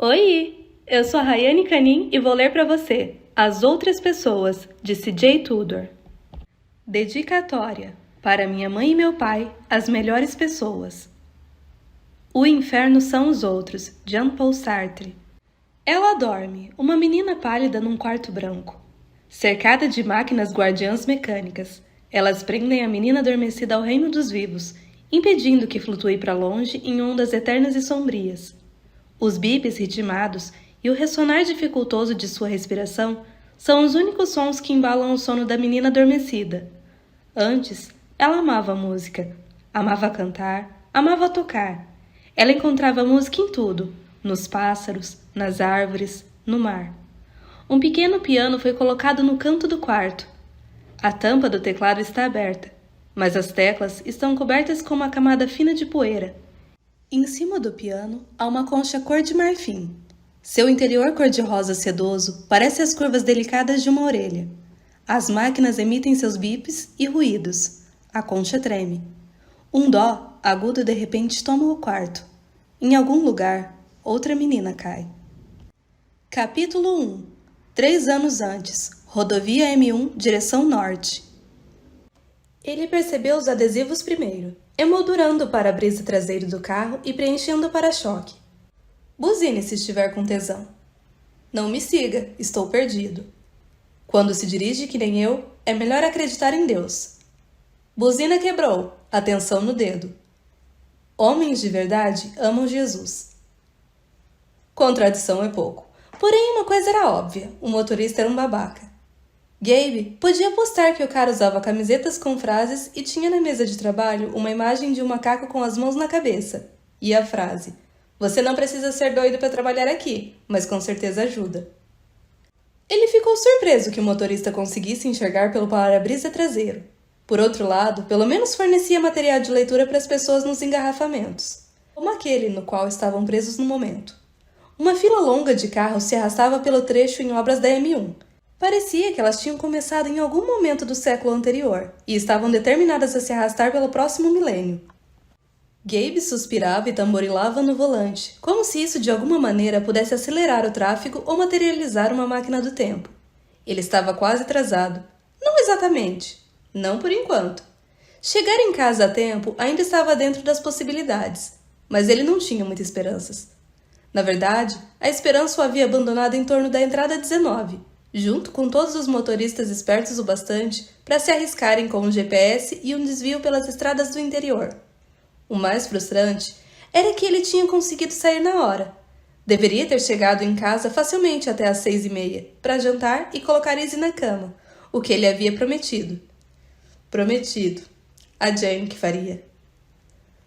Oi, eu sou a Rayane Canin e vou ler para você As Outras Pessoas, de C.J. Tudor. Dedicatória. Para minha mãe e meu pai, as melhores pessoas. O inferno são os outros, Jean-Paul Sartre. Ela dorme, uma menina pálida num quarto branco. Cercada de máquinas guardiãs mecânicas, elas prendem a menina adormecida ao reino dos vivos, impedindo que flutue para longe em ondas eternas e sombrias. Os bips ritmados e o ressonar dificultoso de sua respiração são os únicos sons que embalam o sono da menina adormecida. Antes, ela amava a música, amava cantar, amava tocar. Ela encontrava música em tudo, nos pássaros, nas árvores, no mar. Um pequeno piano foi colocado no canto do quarto. A tampa do teclado está aberta, mas as teclas estão cobertas com uma camada fina de poeira. Em cima do piano há uma concha cor de marfim. Seu interior cor-de-rosa sedoso parece as curvas delicadas de uma orelha. As máquinas emitem seus bips e ruídos. A concha treme. Um dó agudo de repente toma o quarto. Em algum lugar, outra menina cai. Capítulo 1. 3 anos antes. Rodovia M1, direção norte. Ele percebeu os adesivos primeiro, emoldurando o para-brisa traseiro do carro e preenchendo o para-choque. Buzine se estiver com tesão. Não me siga, estou perdido. Quando se dirige que nem eu, é melhor acreditar em Deus. Buzina quebrou, atenção no dedo. Homens de verdade amam Jesus. Contradição é pouco. Porém, uma coisa era óbvia, o motorista era um babaca. Gabe podia apostar que o cara usava camisetas com frases e tinha na mesa de trabalho uma imagem de um macaco com as mãos na cabeça. E a frase: "Você não precisa ser doido para trabalhar aqui, mas com certeza ajuda." Ele ficou surpreso que o motorista conseguisse enxergar pelo para-brisa traseiro. Por outro lado, pelo menos fornecia material de leitura para as pessoas nos engarrafamentos, como aquele no qual estavam presos no momento. Uma fila longa de carros se arrastava pelo trecho em obras da M1. Parecia que elas tinham começado em algum momento do século anterior e estavam determinadas a se arrastar pelo próximo milênio. Gabe suspirava e tamborilava no volante, como se isso de alguma maneira pudesse acelerar o tráfego ou materializar uma máquina do tempo. Ele estava quase atrasado. Não exatamente. Não por enquanto. Chegar em casa a tempo ainda estava dentro das possibilidades, mas ele não tinha muitas esperanças. Na verdade, a esperança o havia abandonado em torno da entrada 19, junto com todos os motoristas espertos o bastante para se arriscarem com um GPS e um desvio pelas estradas do interior. O mais frustrante era que ele tinha conseguido sair na hora. Deveria ter chegado em casa facilmente até às 6h30 para jantar e colocar Izzy na cama, o que ele havia prometido. Prometido. A Jane que faria.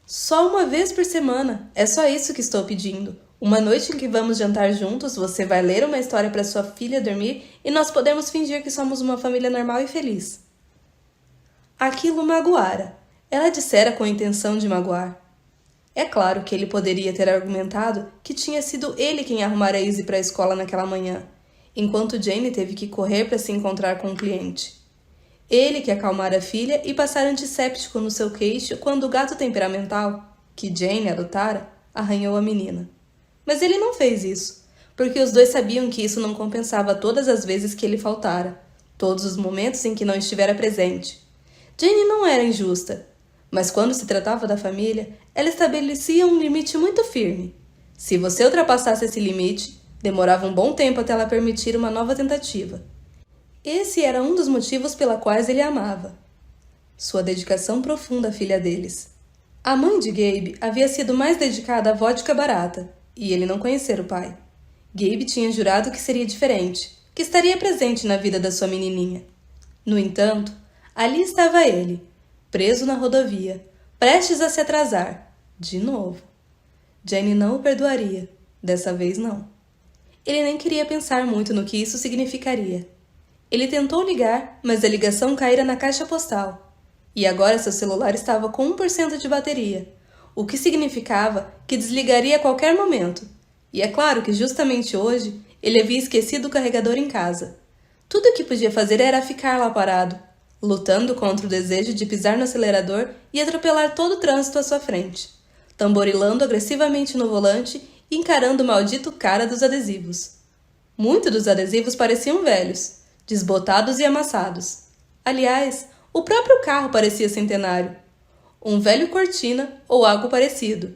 Só uma vez por semana, é só isso que estou pedindo. Uma noite em que vamos jantar juntos, você vai ler uma história para sua filha dormir e nós podemos fingir que somos uma família normal e feliz. Aquilo magoara. Ela dissera com a intenção de magoar. É claro que ele poderia ter argumentado que tinha sido ele quem arrumara Izzy para a escola naquela manhã, enquanto Jane teve que correr para se encontrar com um cliente. Ele que acalmara a filha e passara antisséptico no seu queixo quando o gato temperamental, que Jane adotara, arranhou a menina. Mas ele não fez isso, porque os dois sabiam que isso não compensava todas as vezes que ele faltara, todos os momentos em que não estivera presente. Jane não era injusta, mas quando se tratava da família, ela estabelecia um limite muito firme. Se você ultrapassasse esse limite, demorava um bom tempo até ela permitir uma nova tentativa. Esse era um dos motivos pela quais ele a amava. Sua dedicação profunda à filha deles. A mãe de Gabe havia sido mais dedicada à vodka barata, e ele não conhecera o pai. Gabe tinha jurado que seria diferente, que estaria presente na vida da sua menininha. No entanto, ali estava ele, preso na rodovia, prestes a se atrasar. De novo. Jane não o perdoaria. Dessa vez não. Ele nem queria pensar muito no que isso significaria. Ele tentou ligar, mas a ligação caíra na caixa postal. E agora seu celular estava com 1% de bateria, o que significava que desligaria a qualquer momento. E é claro que justamente hoje ele havia esquecido o carregador em casa. Tudo o que podia fazer era ficar lá parado, lutando contra o desejo de pisar no acelerador e atropelar todo o trânsito à sua frente, tamborilando agressivamente no volante encarando o maldito cara dos adesivos. Muitos dos adesivos pareciam velhos, desbotados e amassados. Aliás, o próprio carro parecia centenário. Um velho Cortina ou algo parecido.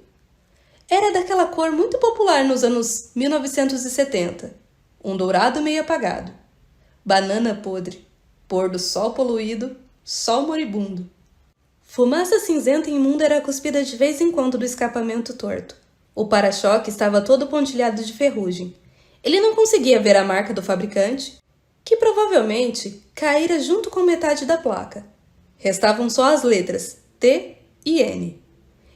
Era daquela cor muito popular nos anos 1970. Um dourado meio apagado. Banana podre. Pôr do sol poluído. Sol moribundo. Fumaça cinzenta e imunda era cuspida de vez em quando do escapamento torto. O para-choque estava todo pontilhado de ferrugem. Ele não conseguia ver a marca do fabricante, que provavelmente caíra junto com metade da placa. Restavam só as letras T e N.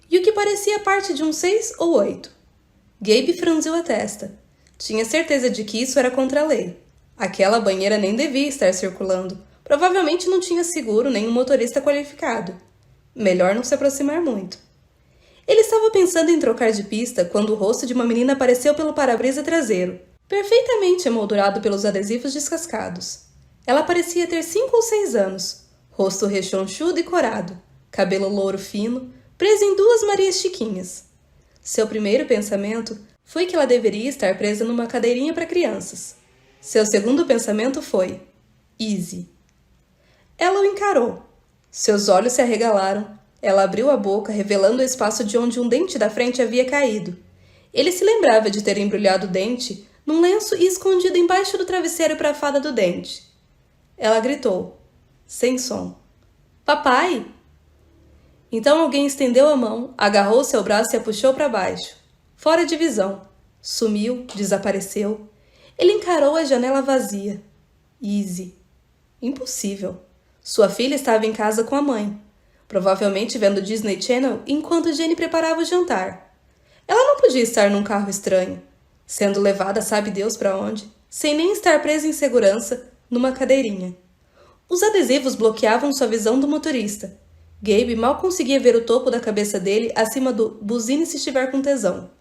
E o que parecia parte de um 6 ou 8. Gabe franziu a testa. Tinha certeza de que isso era contra a lei. Aquela banheira nem devia estar circulando. Provavelmente não tinha seguro nem um motorista qualificado. Melhor não se aproximar muito. Ele estava pensando em trocar de pista quando o rosto de uma menina apareceu pelo para-brisa traseiro, perfeitamente emoldurado pelos adesivos descascados. Ela parecia ter 5 ou 6 anos, rosto rechonchudo e corado, cabelo louro fino, preso em 2 Marias Chiquinhas. Seu primeiro pensamento foi que ela deveria estar presa numa cadeirinha para crianças. Seu segundo pensamento foi: Easy. Ela o encarou. Seus olhos se arregalaram. Ela abriu a boca, revelando o espaço de onde um dente da frente havia caído. Ele se lembrava de ter embrulhado o dente num lenço e escondido embaixo do travesseiro para a fada do dente. Ela gritou, sem som: Papai! Então alguém estendeu a mão, agarrou seu braço e a puxou para baixo. Fora de visão. Sumiu, desapareceu. Ele encarou a janela vazia. Easy. Impossível. Sua filha estava em casa com a mãe, provavelmente vendo Disney Channel enquanto Jenny preparava o jantar. Ela não podia estar num carro estranho, sendo levada sabe Deus para onde, sem nem estar presa em segurança, numa cadeirinha. Os adesivos bloqueavam sua visão do motorista. Gabe mal conseguia ver o topo da cabeça dele acima do buzine se estiver com tesão.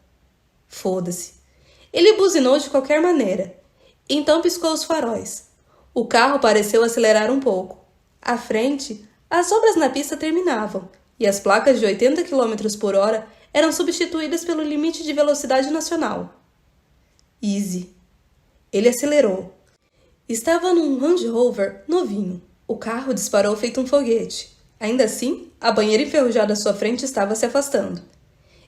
Foda-se. Ele buzinou de qualquer maneira. Então piscou os faróis. O carro pareceu acelerar um pouco. À frente, as obras na pista terminavam e as placas de 80 km por hora eram substituídas pelo limite de velocidade nacional. Easy. Ele acelerou. Estava num Range Rover novinho. O carro disparou feito um foguete. Ainda assim, a banheira enferrujada à sua frente estava se afastando.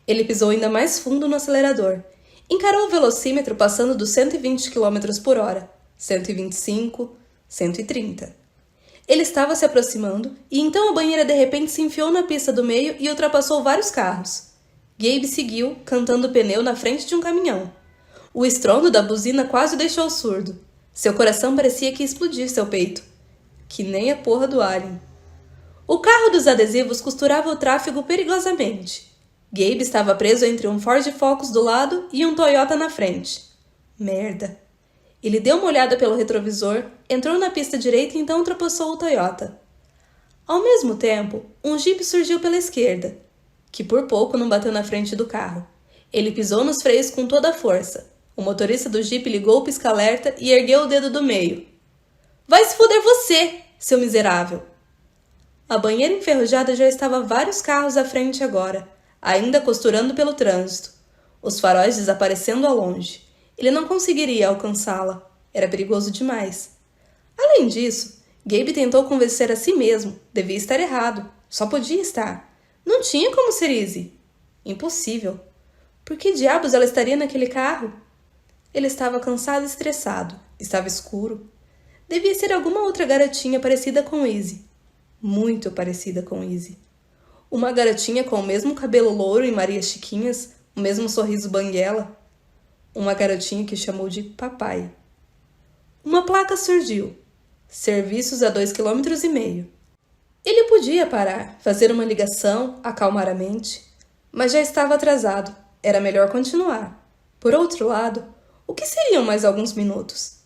Ele pisou ainda mais fundo no acelerador. Encarou o velocímetro passando dos 120 km por hora. 125, 130. Ele estava se aproximando e então a banheira de repente se enfiou na pista do meio e ultrapassou vários carros. Gabe seguiu, cantando o pneu na frente de um caminhão. O estrondo da buzina quase o deixou surdo. Seu coração parecia que ia explodir seu peito. Que nem a porra do Alien. O carro dos adesivos costurava o tráfego perigosamente. Gabe estava preso entre um Ford Focus do lado e um Toyota na frente. Merda. Ele deu uma olhada pelo retrovisor, entrou na pista direita e então ultrapassou o Toyota. Ao mesmo tempo, um Jeep surgiu pela esquerda, que por pouco não bateu na frente do carro. Ele pisou nos freios com toda a força. O motorista do Jeep ligou o pisca-alerta e ergueu o dedo do meio. Vai se fuder você, seu miserável! A banheira enferrujada já estava vários carros à frente agora, ainda costurando pelo trânsito, os faróis desaparecendo ao longe. Ele não conseguiria alcançá-la. Era perigoso demais. Além disso, Gabe tentou convencer a si mesmo. Devia estar errado. Só podia estar. Não tinha como ser Easy. Impossível. Por que diabos ela estaria naquele carro? Ele estava cansado e estressado. Estava escuro. Devia ser alguma outra garotinha parecida com Easy. Muito parecida com Easy. Uma garotinha com o mesmo cabelo louro e Marias Chiquinhas, o mesmo sorriso banguela. Uma garotinha que chamou de papai. Uma placa surgiu. Serviços a 2,5 km. Ele podia parar, fazer uma ligação, acalmar a mente, mas já estava atrasado. Era melhor continuar. Por outro lado, o que seriam mais alguns minutos?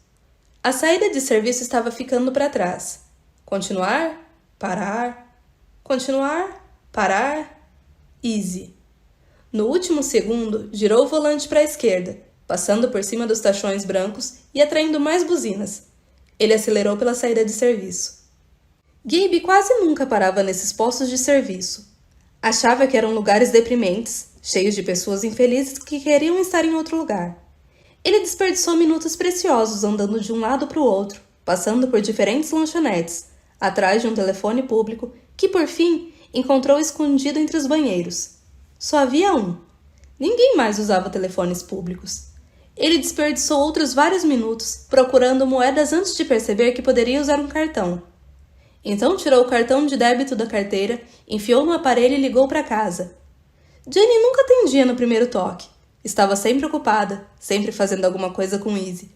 A saída de serviço estava ficando para trás. Continuar, parar, continuar, parar. Easy. No último segundo, girou o volante para a esquerda, passando por cima dos tachões brancos e atraindo mais buzinas. Ele acelerou pela saída de serviço. Gabe quase nunca parava nesses postos de serviço. Achava que eram lugares deprimentes, cheios de pessoas infelizes que queriam estar em outro lugar. Ele desperdiçou minutos preciosos andando de um lado para o outro, passando por diferentes lanchonetes, atrás de um telefone público que, por fim, encontrou escondido entre os banheiros. Só havia um. Ninguém mais usava telefones públicos. Ele desperdiçou outros vários minutos procurando moedas antes de perceber que poderia usar um cartão. Então tirou o cartão de débito da carteira, enfiou no aparelho e ligou para casa. Jenny nunca atendia no primeiro toque. Estava sempre ocupada, sempre fazendo alguma coisa com Izzy.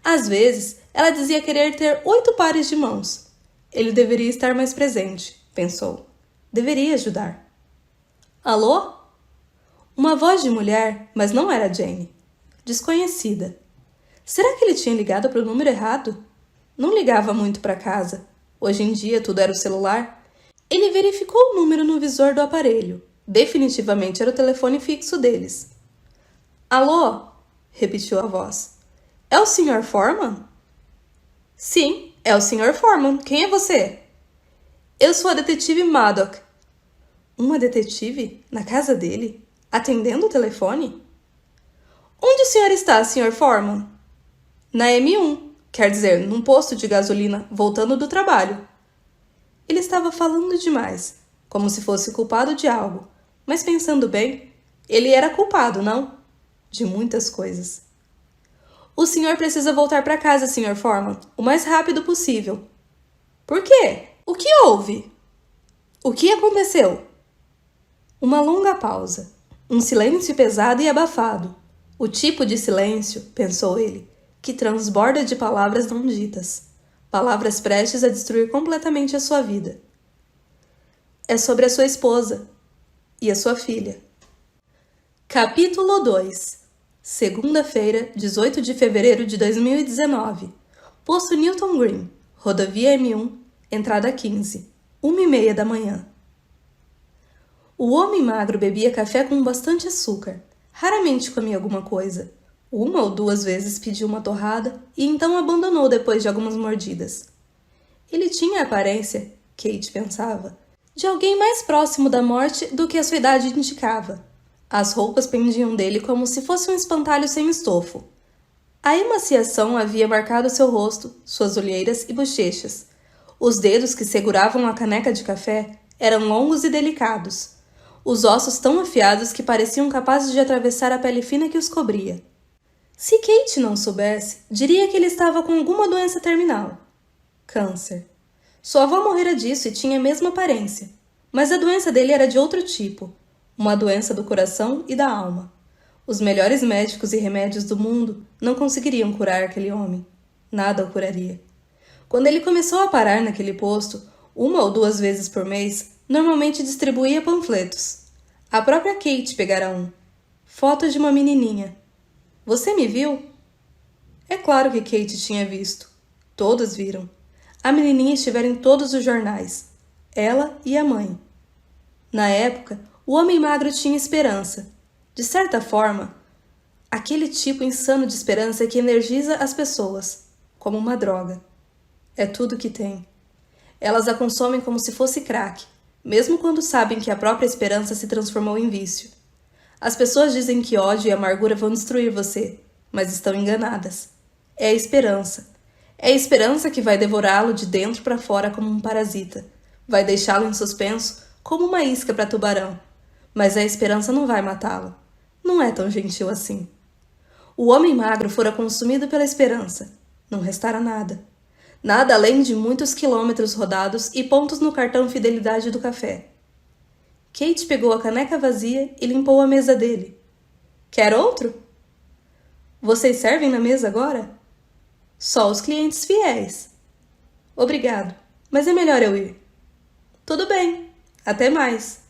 Às vezes, ela dizia querer ter 8 pares de mãos. Ele deveria estar mais presente, pensou. Deveria ajudar. Alô? Uma voz de mulher, mas não era Jenny. Desconhecida. Será que ele tinha ligado para o número errado? Não ligava muito para casa. Hoje em dia tudo era o celular. Ele verificou o número no visor do aparelho. Definitivamente era o telefone fixo deles. Alô? Repetiu a voz. É o Sr. Foreman? Sim, é o Sr. Foreman. Quem é você? Eu sou a detetive Maddox. Uma detetive? Na casa dele? Atendendo o telefone? Onde o senhor está, Sr. Foreman? Na M1, quer dizer, num posto de gasolina, voltando do trabalho. Ele estava falando demais, como se fosse culpado de algo. Mas pensando bem, ele era culpado, não? De muitas coisas. O senhor precisa voltar para casa, Sr. Foreman, o mais rápido possível. Por quê? O que houve? O que aconteceu? Uma longa pausa. Um silêncio pesado e abafado. O tipo de silêncio, pensou ele, que transborda de palavras não ditas. Palavras prestes a destruir completamente a sua vida. É sobre a sua esposa e a sua filha. Capítulo 2. Segunda-feira, 18 de fevereiro de 2019. Posto Newton Green, rodovia M1, entrada 15, 1h30 da manhã. O homem magro bebia café com bastante açúcar. Raramente comia alguma coisa. 1 ou 2 vezes pediu uma torrada e então abandonou depois de algumas mordidas. Ele tinha a aparência, Kate pensava, de alguém mais próximo da morte do que a sua idade indicava. As roupas pendiam dele como se fosse um espantalho sem estofo. A emaciação havia marcado seu rosto, suas olheiras e bochechas. Os dedos que seguravam a caneca de café eram longos e delicados. Os ossos tão afiados que pareciam capazes de atravessar a pele fina que os cobria. Se Kate não soubesse, diria que ele estava com alguma doença terminal. Câncer. Sua avó morrera disso e tinha a mesma aparência, mas a doença dele era de outro tipo, uma doença do coração e da alma. Os melhores médicos e remédios do mundo não conseguiriam curar aquele homem. Nada o curaria. Quando ele começou a parar naquele posto, 1 ou 2 vezes por mês, normalmente distribuía panfletos. A própria Kate pegara um. Foto de uma menininha. Você me viu? É claro que Kate tinha visto. Todos viram. A menininha estivera em todos os jornais. Ela e a mãe. Na época, o homem magro tinha esperança. De certa forma, aquele tipo insano de esperança que energiza as pessoas, como uma droga. É tudo que tem. Elas a consomem como se fosse crack, mesmo quando sabem que a própria esperança se transformou em vício. As pessoas dizem que ódio e amargura vão destruir você, mas estão enganadas. É a esperança. É a esperança que vai devorá-lo de dentro para fora como um parasita. Vai deixá-lo em suspenso como uma isca para tubarão. Mas a esperança não vai matá-lo. Não é tão gentil assim. O homem magro fora consumido pela esperança. Não restara nada. Nada além de muitos quilômetros rodados e pontos no cartão fidelidade do café. Kate pegou a caneca vazia e limpou a mesa dele. Quer outro? Vocês servem na mesa agora? Só os clientes fiéis. Obrigado, mas é melhor eu ir. Tudo bem, até mais.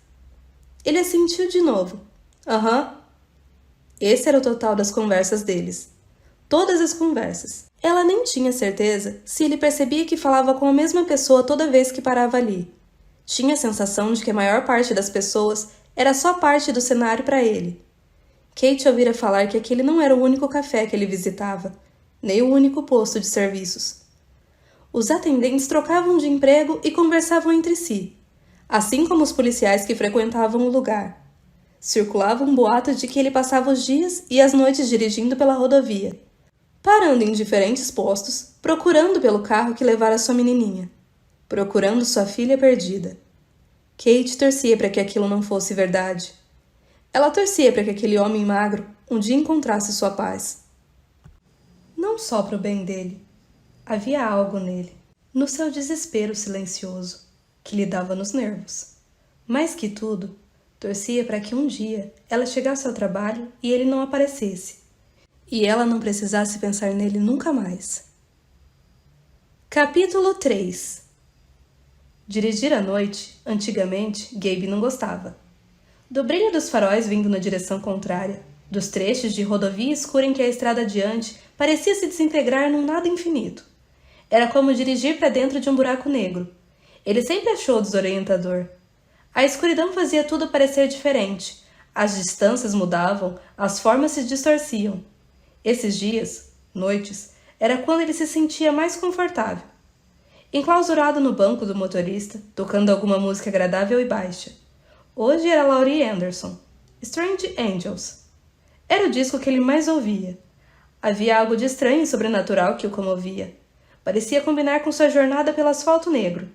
Ele assentiu de novo. Aham. Esse era o total das conversas deles. Todas as conversas. Ela nem tinha certeza se ele percebia que falava com a mesma pessoa toda vez que parava ali. Tinha a sensação de que a maior parte das pessoas era só parte do cenário para ele. Kate ouvira falar que aquele não era o único café que ele visitava, nem o único posto de serviços. Os atendentes trocavam de emprego e conversavam entre si, assim como os policiais que frequentavam o lugar. Circulava um boato de que ele passava os dias e as noites dirigindo pela rodovia, parando em diferentes postos, procurando pelo carro que levara sua menininha, procurando sua filha perdida. Kate torcia para que aquilo não fosse verdade. Ela torcia para que aquele homem magro um dia encontrasse sua paz. Não só para o bem dele. Havia algo nele, no seu desespero silencioso, que lhe dava nos nervos. Mais que tudo, torcia para que um dia ela chegasse ao trabalho e ele não aparecesse, e ela não precisasse pensar nele nunca mais. Capítulo 3. Dirigir à noite, antigamente, Gabe não gostava. Do brilho dos faróis vindo na direção contrária, dos trechos de rodovia escura em que a estrada adiante parecia se desintegrar num nada infinito. Era como dirigir para dentro de um buraco negro. Ele sempre achou desorientador. A escuridão fazia tudo parecer diferente. As distâncias mudavam, as formas se distorciam. Esses dias, noites, era quando ele se sentia mais confortável. Enclausurado no banco do motorista, tocando alguma música agradável e baixa. Hoje era Laurie Anderson, Strange Angels. Era o disco que ele mais ouvia. Havia algo de estranho e sobrenatural que o comovia. Parecia combinar com sua jornada pelo asfalto negro.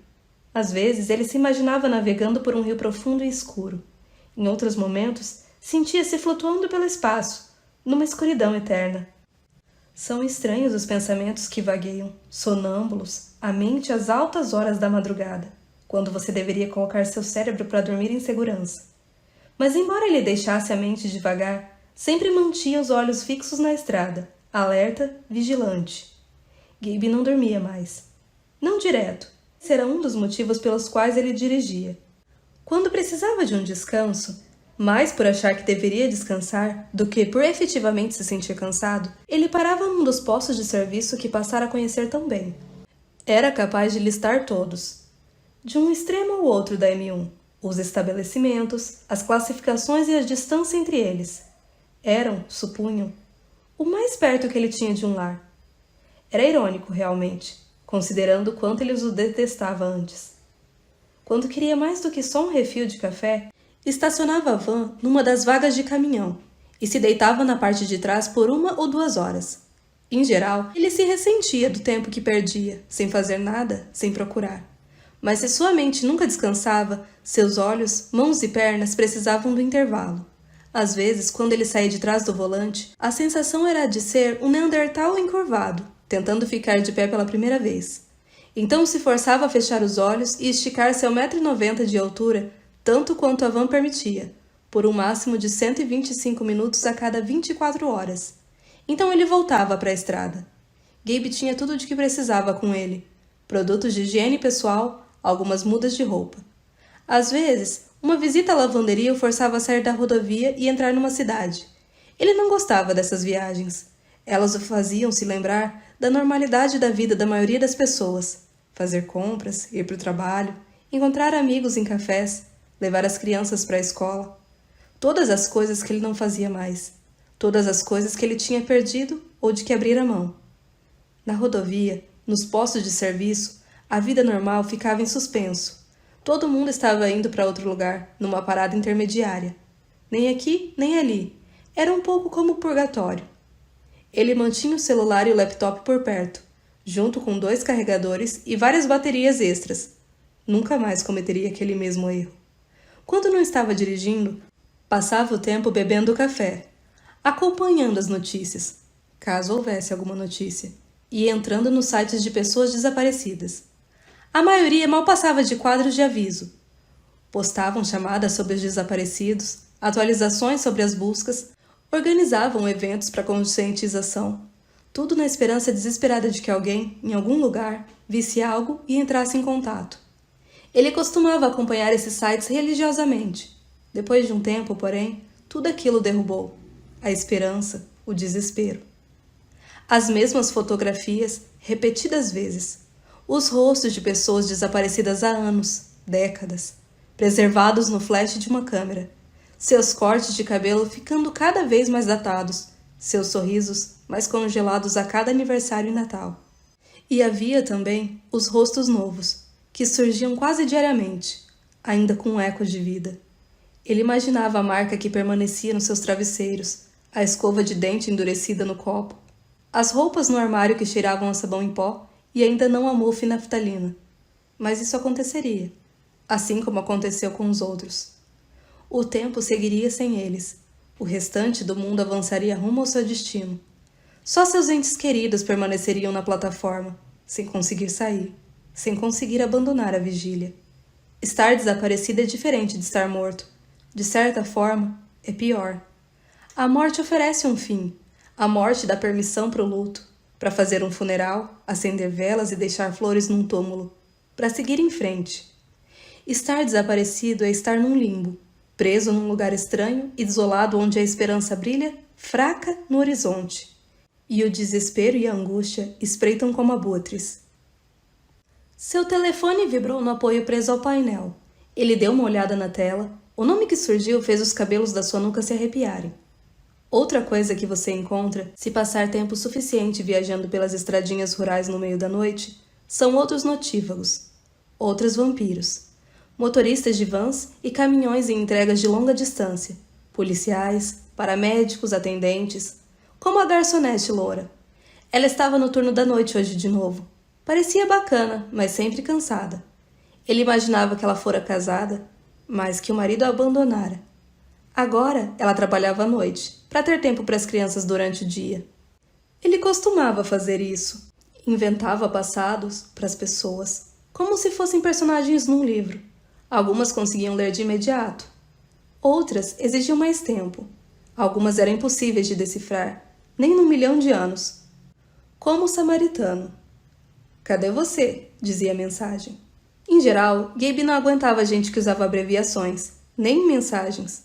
Às vezes, ele se imaginava navegando por um rio profundo e escuro. Em outros momentos, sentia-se flutuando pelo espaço, numa escuridão eterna. São estranhos os pensamentos que vagueiam, sonâmbulos, a mente às altas horas da madrugada, quando você deveria colocar seu cérebro para dormir em segurança. Mas embora ele deixasse a mente devagar, sempre mantinha os olhos fixos na estrada, alerta, vigilante. Gabe não dormia mais. Não direto. Esse era um dos motivos pelos quais ele dirigia. Quando precisava de um descanso, mais por achar que deveria descansar do que por efetivamente se sentir cansado, ele parava num dos postos de serviço que passara a conhecer tão bem. Era capaz de listar todos, de um extremo ao outro da M1, os estabelecimentos, as classificações e a distância entre eles. Eram, supunham, o mais perto que ele tinha de um lar. Era irônico, realmente, considerando o quanto ele os detestava antes. Quando queria mais do que só um refil de café, estacionava a van numa das vagas de caminhão e se deitava na parte de trás por 1 ou 2 horas. Em geral, ele se ressentia do tempo que perdia, sem fazer nada, sem procurar. Mas se sua mente nunca descansava, seus olhos, mãos e pernas precisavam do intervalo. Às vezes, quando ele saía de trás do volante, a sensação era a de ser um neandertal encurvado, tentando ficar de pé pela primeira vez. Então se forçava a fechar os olhos e esticar seu 1,90 m de altura, tanto quanto a van permitia, por um máximo de 125 minutos a cada 24 horas. Então ele voltava para a estrada. Gabe tinha tudo de que precisava com ele. Produtos de higiene pessoal, algumas mudas de roupa. Às vezes, uma visita à lavanderia o forçava a sair da rodovia e entrar numa cidade. Ele não gostava dessas viagens. Elas o faziam se lembrar da normalidade da vida da maioria das pessoas. Fazer compras, ir para o trabalho, encontrar amigos em cafés, levar as crianças para a escola. Todas as coisas que ele não fazia mais. Todas as coisas que ele tinha perdido ou de que abrira mão. Na rodovia, nos postos de serviço, a vida normal ficava em suspenso. Todo mundo estava indo para outro lugar, numa parada intermediária. Nem aqui, nem ali. Era um pouco como o purgatório. Ele mantinha o celular e o laptop por perto, junto com 2 carregadores e várias baterias extras. Nunca mais cometeria aquele mesmo erro. Quando não estava dirigindo, passava o tempo bebendo café, acompanhando as notícias, caso houvesse alguma notícia, e entrando nos sites de pessoas desaparecidas. A maioria mal passava de quadros de aviso. Postavam chamadas sobre os desaparecidos, atualizações sobre as buscas, organizavam eventos para conscientização, tudo na esperança desesperada de que alguém, em algum lugar, visse algo e entrasse em contato. Ele costumava acompanhar esses sites religiosamente. Depois de um tempo, porém, tudo aquilo derrubou. A esperança, o desespero. As mesmas fotografias, repetidas vezes. Os rostos de pessoas desaparecidas há anos, décadas, preservados no flash de uma câmera. Seus cortes de cabelo ficando cada vez mais datados, seus sorrisos mais congelados a cada aniversário e Natal. E havia também os rostos novos, que surgiam quase diariamente, ainda com ecos de vida. Ele imaginava a marca que permanecia nos seus travesseiros, a escova de dente endurecida no copo, as roupas no armário que cheiravam a sabão em pó e ainda não a mofo e naftalina. Mas isso aconteceria, assim como aconteceu com os outros. O tempo seguiria sem eles. O restante do mundo avançaria rumo ao seu destino. Só seus entes queridos permaneceriam na plataforma, sem conseguir sair, sem conseguir abandonar a vigília. Estar desaparecido é diferente de estar morto. De certa forma, é pior. A morte oferece um fim. A morte dá permissão para o luto, para fazer um funeral, acender velas e deixar flores num túmulo, para seguir em frente. Estar desaparecido é estar num limbo, preso num lugar estranho e desolado onde a esperança brilha, fraca, no horizonte. E o desespero e a angústia espreitam como abutres. Seu telefone vibrou no apoio preso ao painel. Ele deu uma olhada na tela. O nome que surgiu fez os cabelos da sua nuca se arrepiarem. Outra coisa que você encontra, se passar tempo suficiente viajando pelas estradinhas rurais no meio da noite, são outros notívagos, outros vampiros, motoristas de vans e caminhões em entregas de longa distância, policiais, paramédicos, atendentes, como a garçonete loura. Ela estava no turno da noite hoje de novo. Parecia bacana, mas sempre cansada. Ele imaginava que ela fora casada, mas que o marido a abandonara. Agora ela trabalhava à noite, para ter tempo para as crianças durante o dia. Ele costumava fazer isso. Inventava passados para as pessoas, como se fossem personagens num livro. Algumas conseguiam ler de imediato. Outras exigiam mais tempo. Algumas eram impossíveis de decifrar, nem num milhão de anos. Como o samaritano. Cadê você? Dizia a mensagem. Em geral, Gabe não aguentava gente que usava abreviações, nem mensagens.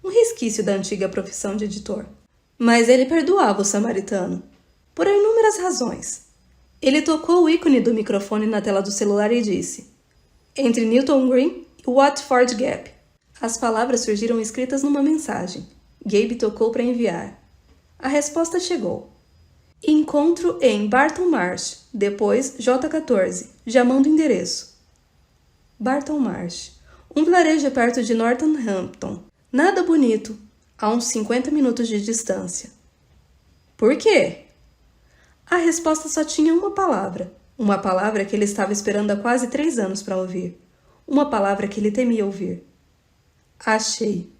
Um resquício da antiga profissão de editor. Mas ele perdoava o samaritano, por inúmeras razões. Ele tocou o ícone do microfone na tela do celular e disse: entre Newton Green e Watford Gap. As palavras surgiram escritas numa mensagem. Gabe tocou para enviar. A resposta chegou. Encontro em Barton Marsh, depois J14, já mando o endereço. Barton Marsh, um vilarejo perto de Northampton. Nada bonito, a uns 50 minutos de distância. Por quê? A resposta só tinha uma palavra que ele estava esperando há quase 3 anos para ouvir, uma palavra que ele temia ouvir. Achei.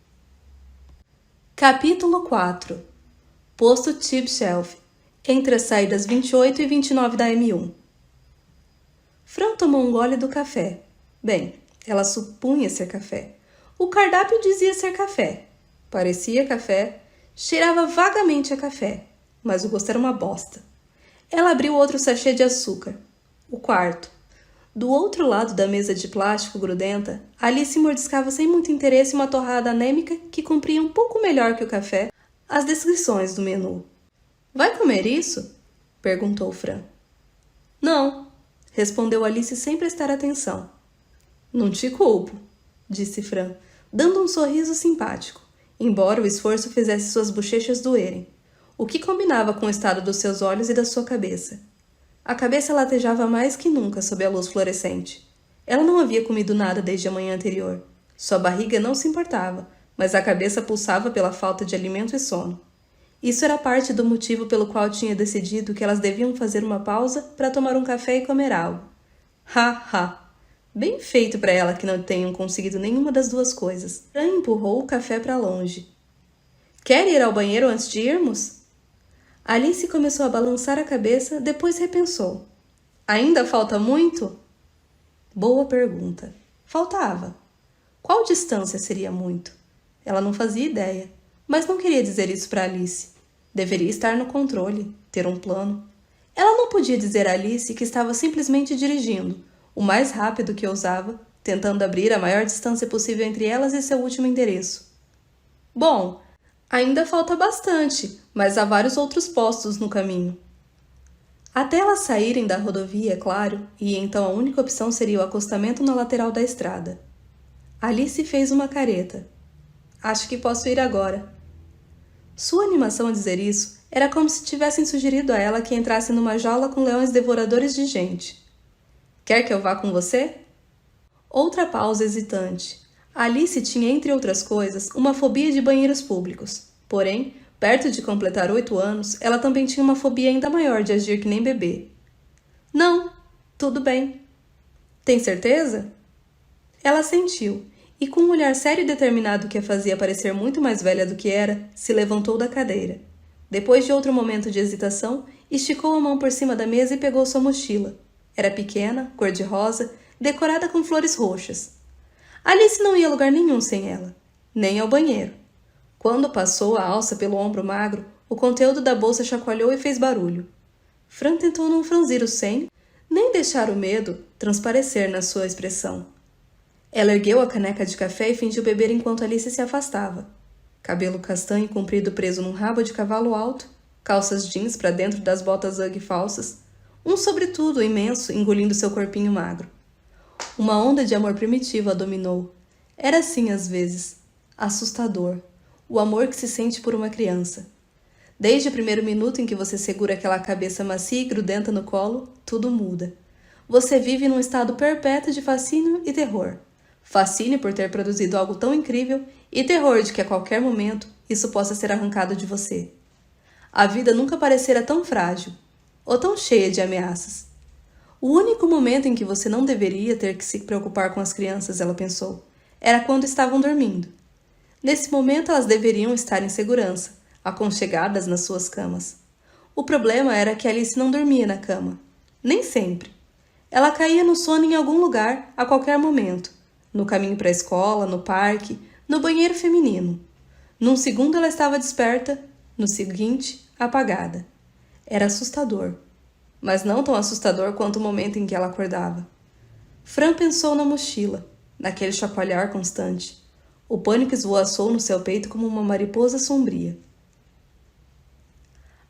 Capítulo 4. Posto Tib Shelf, entre as saídas 28 e 29 da M1. Fran tomou um gole do café. Bem, ela supunha ser café. O cardápio dizia ser café. Parecia café, cheirava vagamente a café, mas o gosto era uma bosta. Ela abriu outro sachê de açúcar. O quarto. Do outro lado da mesa de plástico grudenta, Alice mordiscava sem muito interesse uma torrada anêmica que cumpria um pouco melhor que o café as descrições do menu. Vai comer isso? Perguntou Fran. Não, respondeu Alice sem prestar atenção. Não te culpo, disse Fran, dando um sorriso simpático, embora o esforço fizesse suas bochechas doerem, o que combinava com o estado dos seus olhos e da sua cabeça. A cabeça latejava mais que nunca sob a luz fluorescente. Ela não havia comido nada desde a manhã anterior. Sua barriga não se importava, mas a cabeça pulsava pela falta de alimento e sono. Isso era parte do motivo pelo qual tinha decidido que elas deviam fazer uma pausa para tomar um café e comer algo. Ha! Bem feito para ela que não tenham conseguido nenhuma das duas coisas. Fran empurrou o café para longe. Quer ir ao banheiro antes de irmos? Alice começou a balançar a cabeça, depois repensou. Ainda falta muito? Boa pergunta. Faltava. Qual distância seria muito? Ela não fazia ideia, mas não queria dizer isso para Alice. Deveria estar no controle, ter um plano. Ela não podia dizer a Alice que estava simplesmente dirigindo, o mais rápido que ousava, tentando abrir a maior distância possível entre elas e seu último endereço. Bom, ainda falta bastante, mas há vários outros postos no caminho. Até elas saírem da rodovia, é claro, e então a única opção seria o acostamento na lateral da estrada. Alice fez uma careta. Acho que posso ir agora. Sua animação a dizer isso era como se tivessem sugerido a ela que entrasse numa jaula com leões devoradores de gente. Quer que eu vá com você? Outra pausa hesitante. Alice tinha, entre outras coisas, uma fobia de banheiros públicos. Porém, perto de completar 8 anos, ela também tinha uma fobia ainda maior de agir que nem bebê. Não, tudo bem. Tem certeza? Ela sentiu, e com um olhar sério e determinado que a fazia parecer muito mais velha do que era, se levantou da cadeira. Depois de outro momento de hesitação, esticou a mão por cima da mesa e pegou sua mochila. Era pequena, cor-de-rosa, decorada com flores roxas. Alice não ia a lugar nenhum sem ela, nem ao banheiro. Quando passou a alça pelo ombro magro, o conteúdo da bolsa chacoalhou e fez barulho. Fran tentou não franzir o senho, nem deixar o medo transparecer na sua expressão. Ela ergueu a caneca de café e fingiu beber enquanto Alice se afastava. Cabelo castanho comprido preso num rabo de cavalo alto, calças jeans para dentro das botas Ugg falsas, um sobretudo imenso engolindo seu corpinho magro. Uma onda de amor primitivo a dominou. Era assim às vezes, assustador, o amor que se sente por uma criança. Desde o primeiro minuto em que você segura aquela cabeça macia e grudenta no colo, tudo muda. Você vive num estado perpétuo de fascínio e terror. Fascínio por ter produzido algo tão incrível e terror de que a qualquer momento isso possa ser arrancado de você. A vida nunca parecera tão frágil, ou tão cheia de ameaças. O único momento em que você não deveria ter que se preocupar com as crianças, ela pensou, era quando estavam dormindo. Nesse momento elas deveriam estar em segurança, aconchegadas nas suas camas. O problema era que Alice não dormia na cama. Nem sempre. Ela caía no sono em algum lugar, a qualquer momento. No caminho para a escola, no parque, no banheiro feminino. Num segundo ela estava desperta, no seguinte, apagada. Era assustador. Mas não tão assustador quanto o momento em que ela acordava. Fran pensou na mochila, naquele chacoalhar constante. O pânico esvoaçou no seu peito como uma mariposa sombria.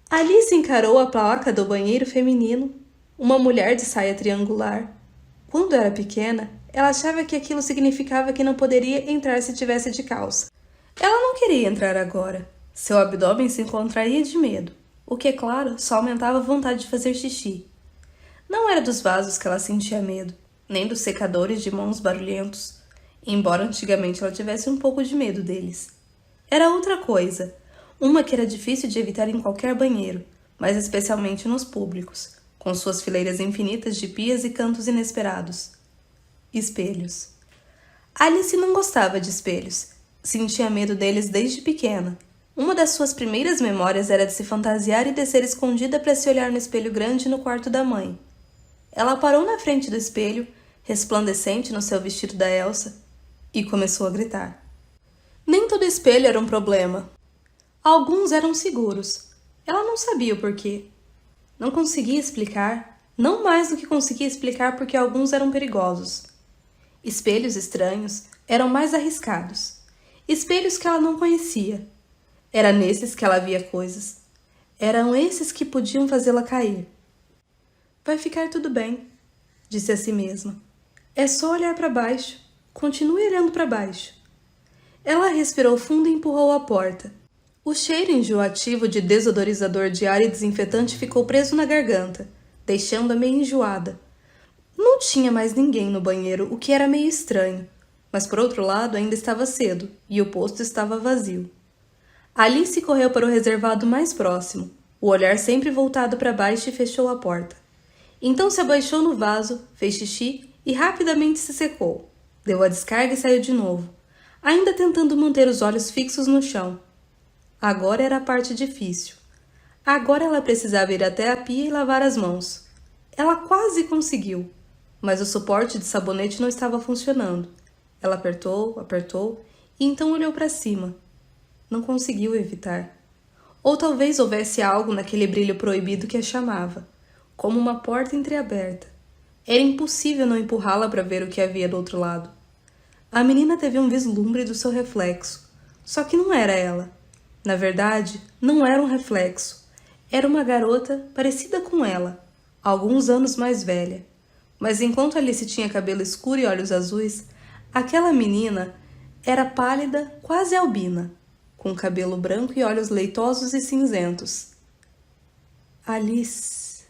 Alice encarou a placa do banheiro feminino, uma mulher de saia triangular. Quando era pequena, ela achava que aquilo significava que não poderia entrar se tivesse de calça. Ela não queria entrar agora. Seu abdômen se contraía de medo, o que, é claro, só aumentava a vontade de fazer xixi. Não era dos vasos que ela sentia medo, nem dos secadores de mãos barulhentos, embora antigamente ela tivesse um pouco de medo deles. Era outra coisa, uma que era difícil de evitar em qualquer banheiro, mas especialmente nos públicos, com suas fileiras infinitas de pias e cantos inesperados. Espelhos. Alice não gostava de espelhos. Sentia medo deles desde pequena. Uma das suas primeiras memórias era de se fantasiar e descer escondida para se olhar no espelho grande no quarto da mãe. Ela parou na frente do espelho, resplandecente no seu vestido da Elsa, e começou a gritar. Nem todo espelho era um problema. Alguns eram seguros. Ela não sabia o porquê. Não conseguia explicar, não mais do que conseguia explicar porque alguns eram perigosos. Espelhos estranhos eram mais arriscados. Espelhos que ela não conhecia. Era nesses que ela via coisas. Eram esses que podiam fazê-la cair. Vai ficar tudo bem, disse a si mesma. É só olhar para baixo. Continue olhando para baixo. Ela respirou fundo e empurrou a porta. O cheiro enjoativo de desodorizador de ar e desinfetante ficou preso na garganta, deixando-a meio enjoada. Não tinha mais ninguém no banheiro, o que era meio estranho, mas por outro lado ainda estava cedo e o posto estava vazio. Alice correu para o reservado mais próximo, o olhar sempre voltado para baixo, e fechou a porta. Então se abaixou no vaso, fez xixi e rapidamente se secou. Deu a descarga e saiu de novo, ainda tentando manter os olhos fixos no chão. Agora era a parte difícil. Agora ela precisava ir até a pia e lavar as mãos. Ela quase conseguiu, mas o suporte de sabonete não estava funcionando. Ela apertou, apertou e então olhou para cima. Não conseguiu evitar. Ou talvez houvesse algo naquele brilho proibido que a chamava, como uma porta entreaberta. Era impossível não empurrá-la para ver o que havia do outro lado. A menina teve um vislumbre do seu reflexo, só que não era ela. Na verdade, não era um reflexo. Era uma garota parecida com ela, alguns anos mais velha. Mas enquanto Alice tinha cabelo escuro e olhos azuis, aquela menina era pálida, quase albina, com cabelo branco e olhos leitosos e cinzentos. Alice.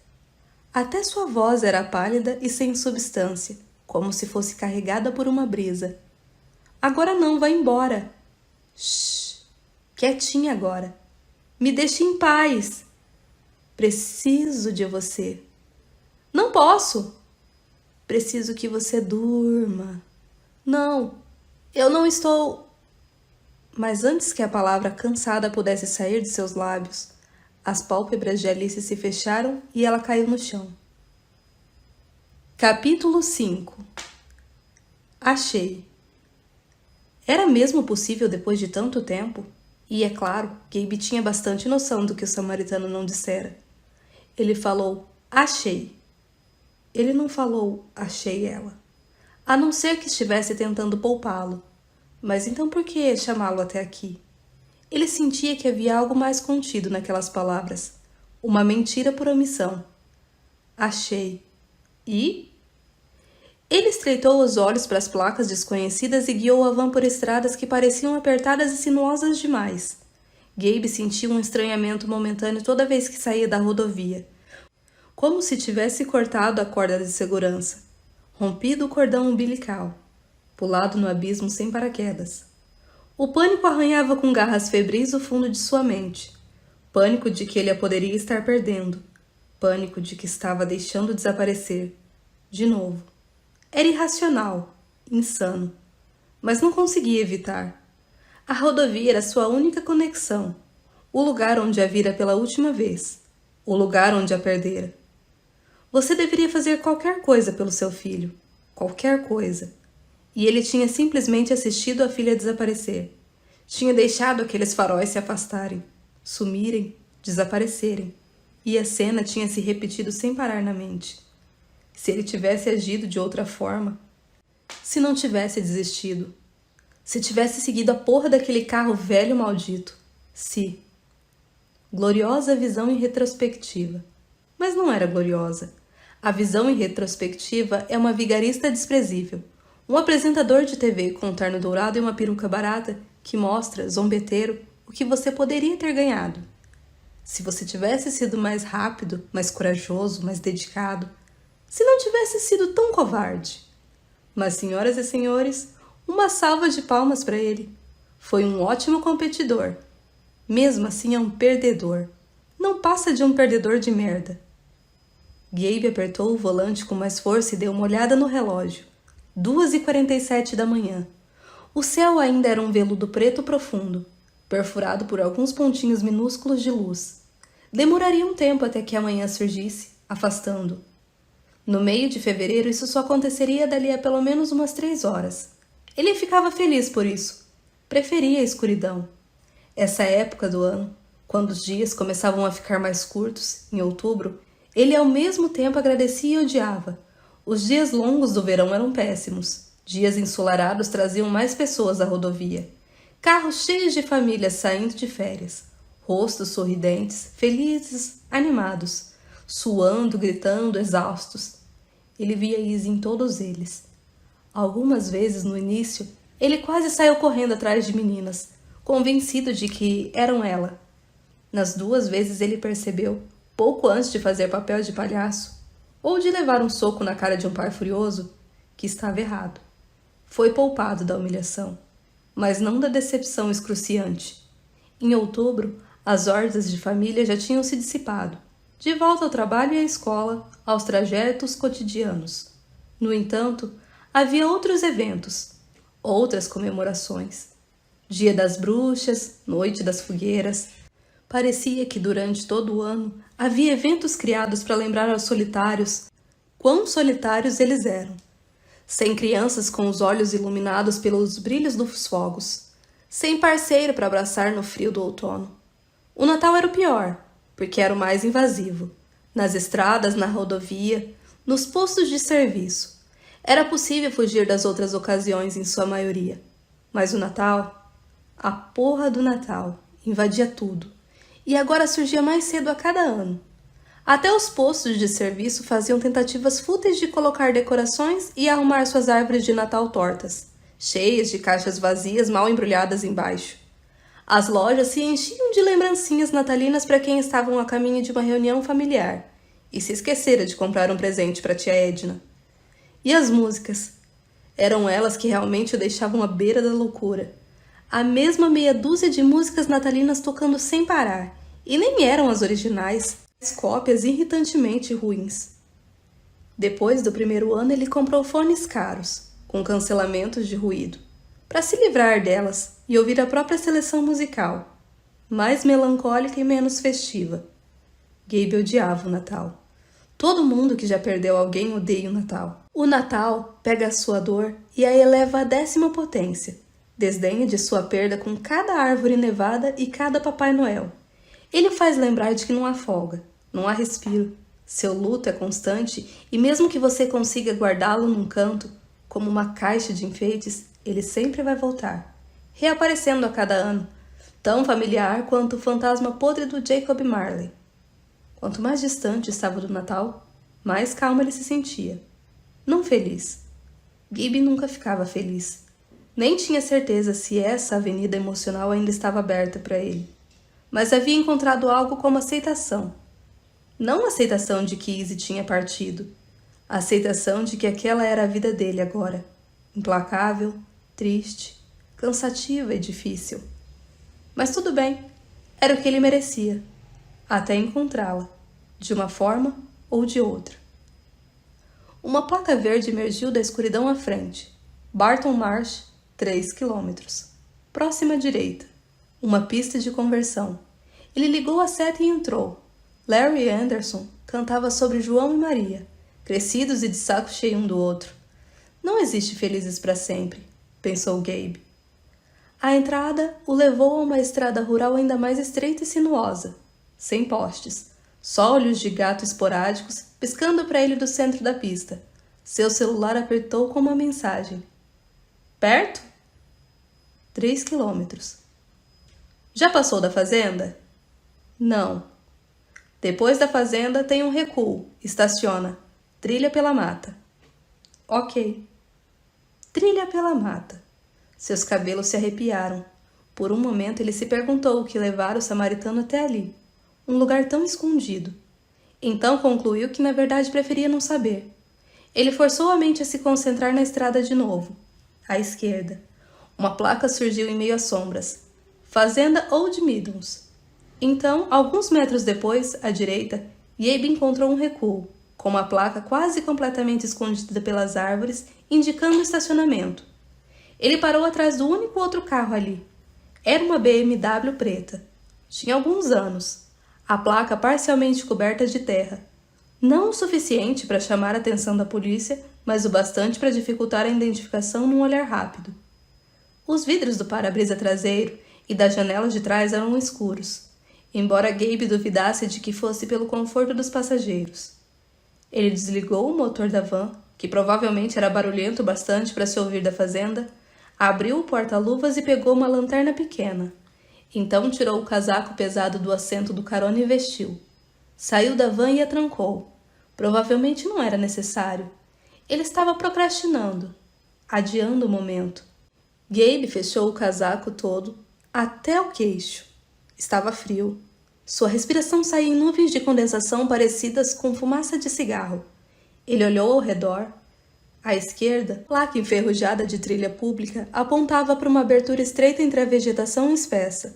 Até sua voz era pálida e sem substância, como se fosse carregada por uma brisa. Agora não, vai embora. Shhh, quietinha agora. Me deixe em paz. Preciso de você. Não posso. Preciso que você durma. Não, eu não estou... Mas antes que a palavra cansada pudesse sair de seus lábios, as pálpebras de Alice se fecharam e ela caiu no chão. Capítulo 5. Achei. Era mesmo possível depois de tanto tempo? E, é claro, Gabe tinha bastante noção do que o samaritano não dissera. Ele falou, achei. Ele não falou, achei ela. A não ser que estivesse tentando poupá-lo. Mas então por que chamá-lo até aqui? Ele sentia que havia algo mais contido naquelas palavras. Uma mentira por omissão. Achei. E? Ele estreitou os olhos para as placas desconhecidas e guiou a van por estradas que pareciam apertadas e sinuosas demais. Gabe sentia um estranhamento momentâneo toda vez que saía da rodovia, como se tivesse cortado a corda de segurança, rompido o cordão umbilical, pulado no abismo sem paraquedas. O pânico arranhava com garras febris o fundo de sua mente. Pânico de que ele a poderia estar perdendo. Pânico de que estava deixando desaparecer. De novo. Era irracional, insano, mas não conseguia evitar. A rodovia era sua única conexão, o lugar onde a vira pela última vez, o lugar onde a perdera. Você deveria fazer qualquer coisa pelo seu filho, qualquer coisa. E ele tinha simplesmente assistido a filha desaparecer. Tinha deixado aqueles faróis se afastarem, sumirem, desaparecerem. E a cena tinha se repetido sem parar na mente. Se ele tivesse agido de outra forma, se não tivesse desistido, se tivesse seguido a porra daquele carro velho maldito, se... Gloriosa visão em retrospectiva. Mas não era gloriosa. A visão em retrospectiva é uma vigarista desprezível, um apresentador de TV com um terno dourado e uma peruca barata que mostra, zombeteiro, o que você poderia ter ganhado. Se você tivesse sido mais rápido, mais corajoso, mais dedicado, se não tivesse sido tão covarde. Mas, senhoras e senhores, uma salva de palmas para ele. Foi um ótimo competidor. Mesmo assim é um perdedor. Não passa de um perdedor de merda. Gabe apertou o volante com mais força e deu uma olhada no relógio. 2h47 da manhã. O céu ainda era um veludo preto profundo, perfurado por alguns pontinhos minúsculos de luz. Demoraria um tempo até que a manhã surgisse, afastando. No meio de fevereiro, isso só aconteceria dali a pelo menos umas 3 horas. Ele ficava feliz por isso. Preferia a escuridão. Essa época do ano, quando os dias começavam a ficar mais curtos, em outubro, ele ao mesmo tempo agradecia e odiava. Os dias longos do verão eram péssimos. Dias ensolarados traziam mais pessoas à rodovia. Carros cheios de famílias saindo de férias. Rostos sorridentes, felizes, animados. Suando, gritando, exaustos. Ele via Izzy em todos eles. Algumas vezes, no início, ele quase saiu correndo atrás de meninas, convencido de que eram ela. Nas 2 vezes ele percebeu, pouco antes de fazer papel de palhaço, ou de levar um soco na cara de um pai furioso, que estava errado. Foi poupado da humilhação, mas não da decepção excruciante. Em outubro, as hordas de família já tinham se dissipado, de volta ao trabalho e à escola, aos trajetos cotidianos. No entanto, havia outros eventos, outras comemorações. Dia das bruxas, noite das fogueiras. Parecia que durante todo o ano havia eventos criados para lembrar aos solitários quão solitários eles eram. Sem crianças com os olhos iluminados pelos brilhos dos fogos. Sem parceiro para abraçar no frio do outono. O Natal era o pior, porque era o mais invasivo. Nas estradas, na rodovia, nos postos de serviço. Era possível fugir das outras ocasiões em sua maioria. Mas o Natal, a porra do Natal, invadia tudo. E agora surgia mais cedo a cada ano. Até os postos de serviço faziam tentativas fúteis de colocar decorações e arrumar suas árvores de Natal tortas, cheias de caixas vazias mal embrulhadas embaixo. As lojas se enchiam de lembrancinhas natalinas para quem estavam a caminho de uma reunião familiar e se esquecera de comprar um presente para tia Edna. E as músicas? Eram elas que realmente o deixavam à beira da loucura. A mesma meia dúzia de músicas natalinas tocando sem parar, e nem eram as originais, as cópias irritantemente ruins. Depois do primeiro ano, ele comprou fones caros, com cancelamentos de ruído, para se livrar delas e ouvir a própria seleção musical, mais melancólica e menos festiva. Gabe odiava o Natal. Todo mundo que já perdeu alguém odeia o Natal. O Natal pega a sua dor e a eleva à 10ª potência. Desdenha de sua perda com cada árvore nevada e cada Papai Noel. Ele faz lembrar de que não há folga, não há respiro. Seu luto é constante e mesmo que você consiga guardá-lo num canto, como uma caixa de enfeites, ele sempre vai voltar, reaparecendo a cada ano, tão familiar quanto o fantasma podre do Jacob Marley. Quanto mais distante estava do Natal, mais calmo ele se sentia. Não feliz. Gabe nunca ficava feliz. Nem tinha certeza se essa avenida emocional ainda estava aberta para ele. Mas havia encontrado algo como aceitação. Não a aceitação de que Izzy tinha partido. A aceitação de que aquela era a vida dele agora. Implacável, triste, cansativa e difícil. Mas tudo bem. Era o que ele merecia. Até encontrá-la, de uma forma ou de outra. Uma placa verde emergiu da escuridão à frente. Barton Marsh, 3 quilômetros. Próxima direita. Uma pista de conversão. Ele ligou a seta e entrou. Larry e Anderson cantavam sobre João e Maria, crescidos e de saco cheio um do outro. Não existe felizes para sempre, pensou Gabe. A entrada o levou a uma estrada rural ainda mais estreita e sinuosa, sem postes, só olhos de gato esporádicos piscando para ele do centro da pista. Seu celular apertou com uma mensagem. Perto? 3 quilômetros. Já passou da fazenda? Não. Depois da fazenda tem um recuo. Estaciona. Trilha pela mata. Ok. Trilha pela mata. Seus cabelos se arrepiaram. Por um momento ele se perguntou o que levara o samaritano até ali. Um lugar tão escondido. Então concluiu que na verdade preferia não saber. Ele forçou a mente a se concentrar na estrada de novo. À esquerda. Uma placa surgiu em meio às sombras. Fazenda Old Meadows. Então, alguns metros depois, à direita, Gabe encontrou um recuo, com uma placa quase completamente escondida pelas árvores, indicando o estacionamento. Ele parou atrás do único outro carro ali. Era uma BMW preta. Tinha alguns anos. A placa parcialmente coberta de terra. Não o suficiente para chamar a atenção da polícia, mas o bastante para dificultar a identificação num olhar rápido. Os vidros do para-brisa traseiro e da janela de trás eram escuros, embora Gabe duvidasse de que fosse pelo conforto dos passageiros. Ele desligou o motor da van, que provavelmente era barulhento bastante para se ouvir da fazenda, abriu o porta-luvas e pegou uma lanterna pequena. Então tirou o casaco pesado do assento do carona e vestiu. Saiu da van e a trancou. Provavelmente não era necessário. Ele estava procrastinando, adiando o momento. Gabe fechou o casaco todo, até o queixo. Estava frio. Sua respiração saía em nuvens de condensação parecidas com fumaça de cigarro. Ele olhou ao redor. À esquerda, placa enferrujada de trilha pública apontava para uma abertura estreita entre a vegetação espessa.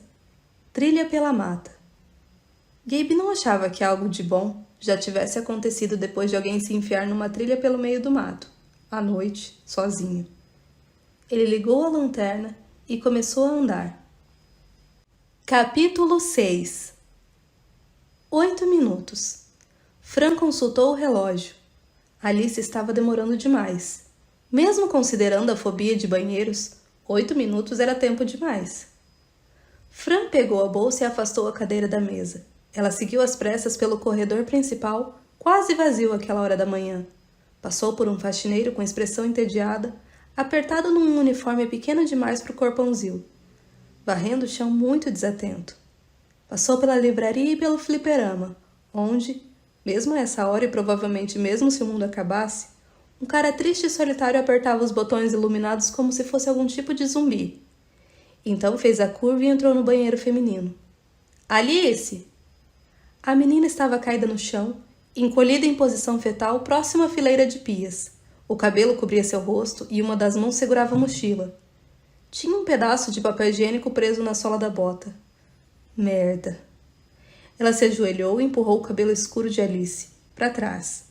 Trilha pela mata. Gabe não achava que algo de bom já tivesse acontecido depois de alguém se enfiar numa trilha pelo meio do mato, à noite, sozinho. Ele ligou a lanterna e começou a andar. Capítulo 6. 8 minutos. Fran consultou o relógio. Alice estava demorando demais. Mesmo considerando a fobia de banheiros, 8 minutos era tempo demais. Fran pegou a bolsa e afastou a cadeira da mesa. Ela seguiu às pressas pelo corredor principal, quase vazio àquela hora da manhã. Passou por um faxineiro com expressão entediada, apertado num uniforme pequeno demais para o corpãozinho, varrendo o chão muito desatento. Passou pela livraria e pelo fliperama, onde, mesmo a essa hora e provavelmente mesmo se o mundo acabasse, um cara triste e solitário apertava os botões iluminados como se fosse algum tipo de zumbi. Então fez a curva e entrou no banheiro feminino. Alice! A menina estava caída no chão, encolhida em posição fetal próxima à fileira de pias. O cabelo cobria seu rosto e uma das mãos segurava a mochila. Tinha um pedaço de papel higiênico preso na sola da bota. Merda. Ela se ajoelhou e empurrou o cabelo escuro de Alice para trás.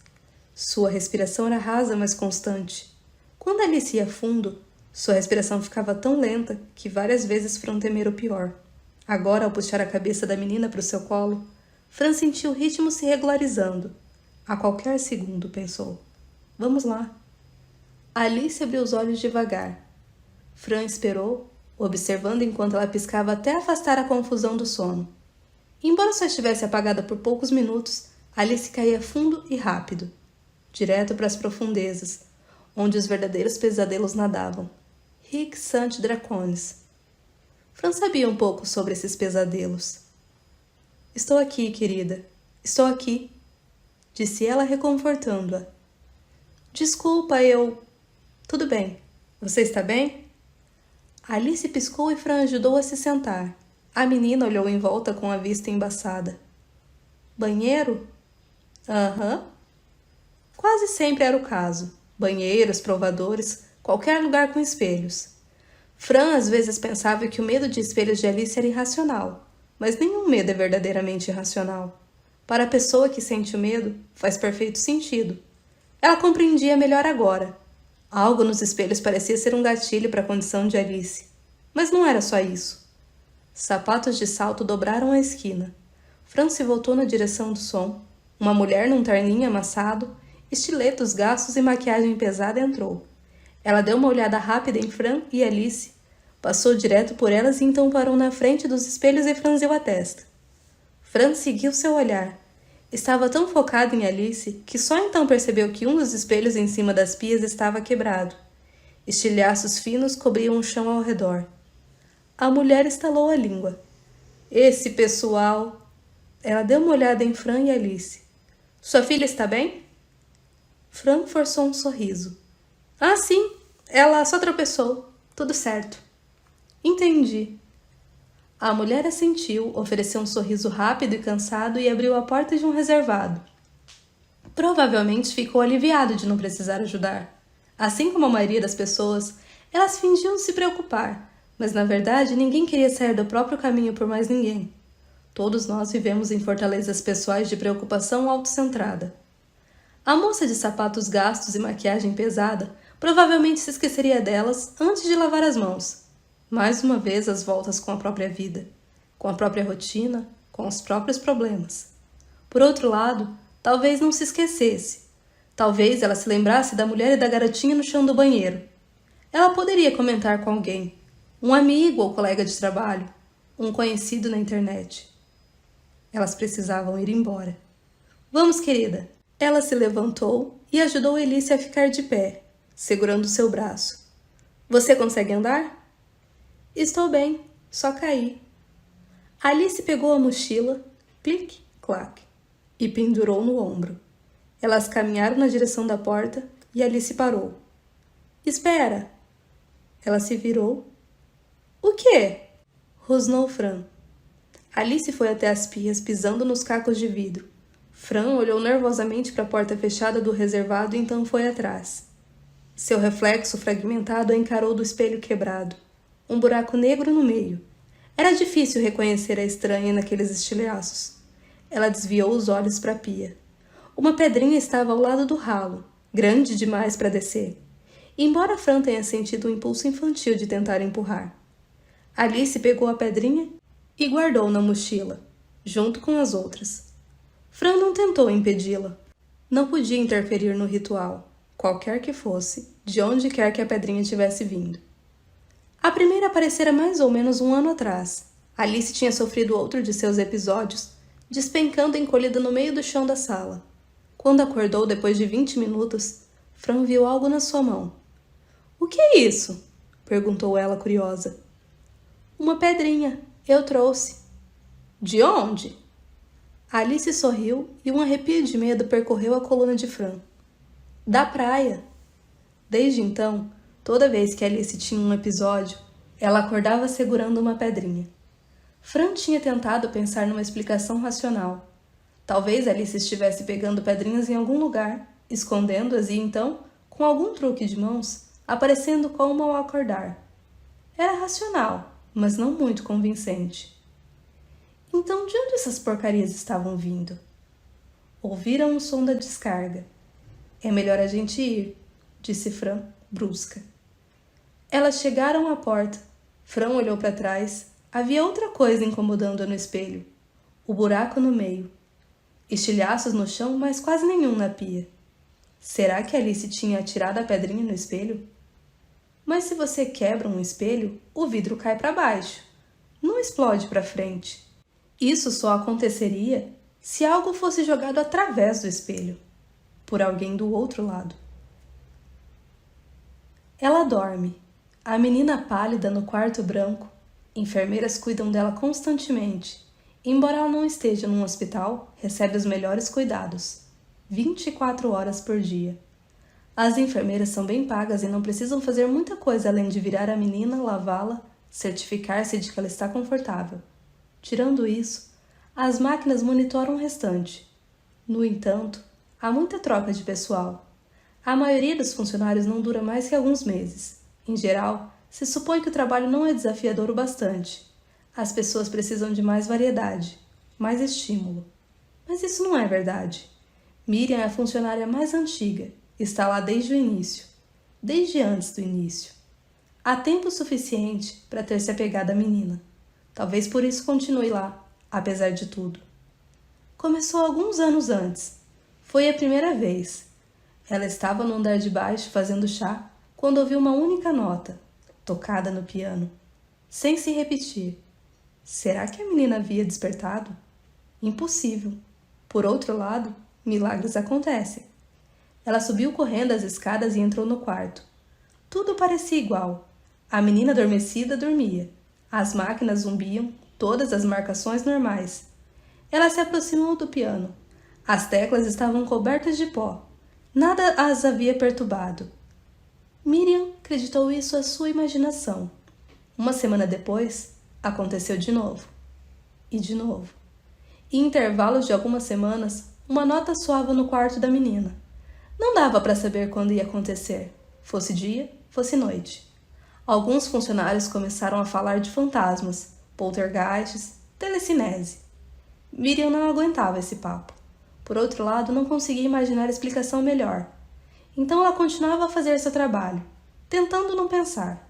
Sua respiração era rasa, mas constante. Quando Alice ia fundo, sua respiração ficava tão lenta que várias vezes Fran temera o pior. Agora, ao puxar a cabeça da menina para o seu colo, Fran sentiu o ritmo se regularizando. A qualquer segundo, pensou. Vamos lá. Alice abriu os olhos devagar. Fran esperou, observando enquanto ela piscava até afastar a confusão do sono. Embora só estivesse apagada por poucos minutos, Alice caía fundo e rápido, direto para as profundezas, onde os verdadeiros pesadelos nadavam. Hic Sant Draconis. Fran sabia um pouco sobre esses pesadelos. Estou aqui, querida. Estou aqui, disse ela reconfortando-a. Desculpa, eu... Tudo bem. Você está bem? Alice piscou e Fran ajudou a se sentar. A menina olhou em volta com a vista embaçada. Banheiro? Aham. Quase sempre era o caso. Banheiros, provadores, qualquer lugar com espelhos. Fran às vezes pensava que o medo de espelhos de Alice era irracional, mas nenhum medo é verdadeiramente irracional. Para a pessoa que sente o medo, faz perfeito sentido. Ela compreendia melhor agora. Algo nos espelhos parecia ser um gatilho para a condição de Alice. Mas não era só isso. Sapatos de salto dobraram a esquina. Fran se voltou na direção do som. Uma mulher num terninho amassado, estiletos gastos e maquiagem pesada entrou. Ela deu uma olhada rápida em Fran e Alice, passou direto por elas e então parou na frente dos espelhos e franziu a testa. Fran seguiu seu olhar. Estava tão focado em Alice que só então percebeu que um dos espelhos em cima das pias estava quebrado. Estilhaços finos cobriam o chão ao redor. A mulher estalou a língua. Esse pessoal... Ela deu uma olhada em Fran e Alice. Sua filha está bem? Fran forçou um sorriso. Ah, sim. Ela só tropeçou. Tudo certo. Entendi. A mulher assentiu, ofereceu um sorriso rápido e cansado e abriu a porta de um reservado. Provavelmente ficou aliviado de não precisar ajudar. Assim como a maioria das pessoas, elas fingiam se preocupar, mas na verdade ninguém queria sair do próprio caminho por mais ninguém. Todos nós vivemos em fortalezas pessoais de preocupação autocentrada. A moça de sapatos gastos e maquiagem pesada provavelmente se esqueceria delas antes de lavar as mãos. Mais uma vez as voltas com a própria vida, com a própria rotina, com os próprios problemas. Por outro lado, talvez não se esquecesse. Talvez ela se lembrasse da mulher e da garotinha no chão do banheiro. Ela poderia comentar com alguém, um amigo ou colega de trabalho, um conhecido na internet. Elas precisavam ir embora. Vamos, querida. Ela se levantou e ajudou Alice a ficar de pé, segurando seu braço. Você consegue andar? Estou bem, só caí. Alice pegou a mochila, clique, clac, e pendurou no ombro. Elas caminharam na direção da porta e Alice parou. Espera! Ela se virou. O quê? Rosnou Fran. Alice foi até as pias, pisando nos cacos de vidro. Fran olhou nervosamente para a porta fechada do reservado e então foi atrás. Seu reflexo fragmentado a encarou do espelho quebrado. Um buraco negro no meio. Era difícil reconhecer a estranha naqueles estilhaços. Ela desviou os olhos para a pia. Uma pedrinha estava ao lado do ralo, grande demais para descer. Embora Fran tenha sentido um impulso infantil de tentar empurrar. Alice pegou a pedrinha e guardou na mochila, junto com as outras. Fran não tentou impedi-la. Não podia interferir no ritual, qualquer que fosse, de onde quer que a pedrinha tivesse vindo. A primeira aparecera mais ou menos 1 ano atrás. Alice tinha sofrido outro de seus episódios, despencando encolhida no meio do chão da sala. Quando acordou depois de 20 minutos, Fran viu algo na sua mão. — O que é isso? Perguntou ela, curiosa. — Uma pedrinha. Eu trouxe. — De onde? Alice sorriu e um arrepio de medo percorreu a coluna de Fran. — Da praia. Desde então, toda vez que Alice tinha um episódio, ela acordava segurando uma pedrinha. Fran tinha tentado pensar numa explicação racional. Talvez Alice estivesse pegando pedrinhas em algum lugar, escondendo-as e então, com algum truque de mãos, aparecendo como ao acordar. Era racional, mas não muito convincente. Então, de onde essas porcarias estavam vindo? Ouviram o som da descarga. É melhor a gente ir, disse Fran, brusca. Elas chegaram à porta. Fran olhou para trás. Havia outra coisa incomodando-a no espelho. O buraco no meio. Estilhaços no chão, mas quase nenhum na pia. Será que Alice tinha atirado a pedrinha no espelho? Mas se você quebra um espelho, o vidro cai para baixo. Não explode para frente. Isso só aconteceria se algo fosse jogado através do espelho, por alguém do outro lado. Ela dorme. A menina pálida no quarto branco. Enfermeiras cuidam dela constantemente. Embora ela não esteja num hospital, recebe os melhores cuidados. 24 horas por dia. As enfermeiras são bem pagas e não precisam fazer muita coisa além de virar a menina, lavá-la, certificar-se de que ela está confortável. Tirando isso, as máquinas monitoram o restante. No entanto, há muita troca de pessoal. A maioria dos funcionários não dura mais que alguns meses. Em geral, se supõe que o trabalho não é desafiador o bastante. As pessoas precisam de mais variedade, mais estímulo. Mas isso não é verdade. Miriam é a funcionária mais antiga. Está lá desde o início. Desde antes do início. Há tempo suficiente para ter se apegado à menina. Talvez por isso continue lá, apesar de tudo. Começou alguns anos antes. Foi a primeira vez. Ela estava no andar de baixo fazendo chá quando ouviu uma única nota, tocada no piano, sem se repetir. Será que a menina havia despertado? Impossível. Por outro lado, milagres acontecem. Ela subiu correndo as escadas e entrou no quarto. Tudo parecia igual. A menina adormecida dormia. As máquinas zumbiam, todas as marcações normais. Ela se aproximou do piano. As teclas estavam cobertas de pó. Nada as havia perturbado. Miriam acreditou isso à sua imaginação. Uma semana depois, aconteceu de novo. E de novo. Em intervalos de algumas semanas, uma nota soava no quarto da menina. Não dava para saber quando ia acontecer. Fosse dia, fosse noite. Alguns funcionários começaram a falar de fantasmas, poltergeists, telecinese. Miriam não aguentava esse papo. Por outro lado, não conseguia imaginar explicação melhor. Então ela continuava a fazer seu trabalho, tentando não pensar.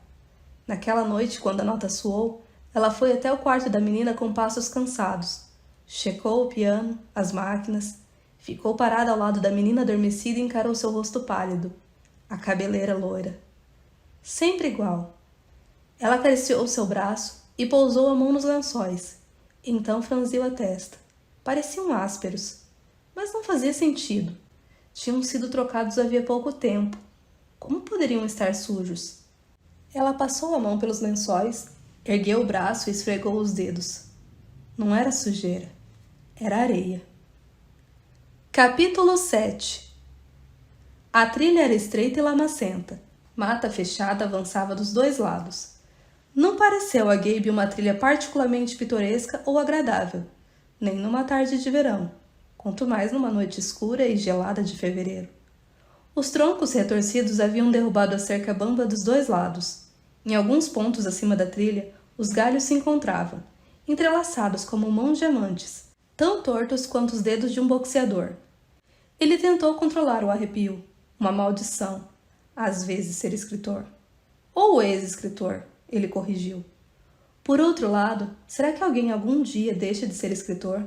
Naquela noite, quando a nota soou, ela foi até o quarto da menina com passos cansados. Checou o piano, as máquinas, ficou parada ao lado da menina adormecida e encarou seu rosto pálido, a cabeleira loira. Sempre igual. Ela acariciou seu braço e pousou a mão nos lençóis. Então franziu a testa. Pareciam ásperos, mas não fazia sentido. Tinham sido trocados havia pouco tempo. Como poderiam estar sujos? Ela passou a mão pelos lençóis, ergueu o braço e esfregou os dedos. Não era sujeira, era areia. Capítulo 7. A trilha era estreita e lamacenta. Mata fechada avançava dos dois lados. Não pareceu a Gabe uma trilha particularmente pitoresca ou agradável, nem numa tarde de verão, quanto mais numa noite escura e gelada de fevereiro. Os troncos retorcidos haviam derrubado a cerca bamba dos dois lados. Em alguns pontos acima da trilha, os galhos se encontravam, entrelaçados como mãos diamantes, tão tortos quanto os dedos de um boxeador. Ele tentou controlar o arrepio, uma maldição, às vezes ser escritor. Ou ex-escritor, ele corrigiu. Por outro lado, será que alguém algum dia deixa de ser escritor?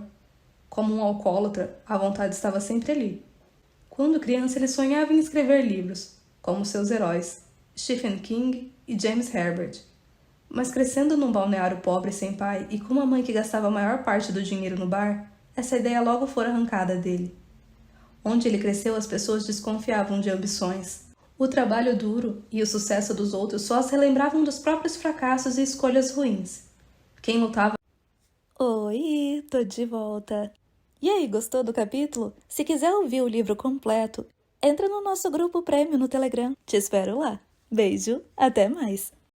Como um alcoólatra, a vontade estava sempre ali. Quando criança, ele sonhava em escrever livros, como seus heróis, Stephen King e James Herbert. Mas crescendo num balneário pobre sem pai e com uma mãe que gastava a maior parte do dinheiro no bar, essa ideia logo fora arrancada dele. Onde ele cresceu, as pessoas desconfiavam de ambições. O trabalho duro e o sucesso dos outros só se relembravam dos próprios fracassos e escolhas ruins. Quem lutava... Oi, tô de volta. E aí, gostou do capítulo? Se quiser ouvir o livro completo, entra no nosso grupo Prêmio no Telegram. Te espero lá. Beijo, até mais!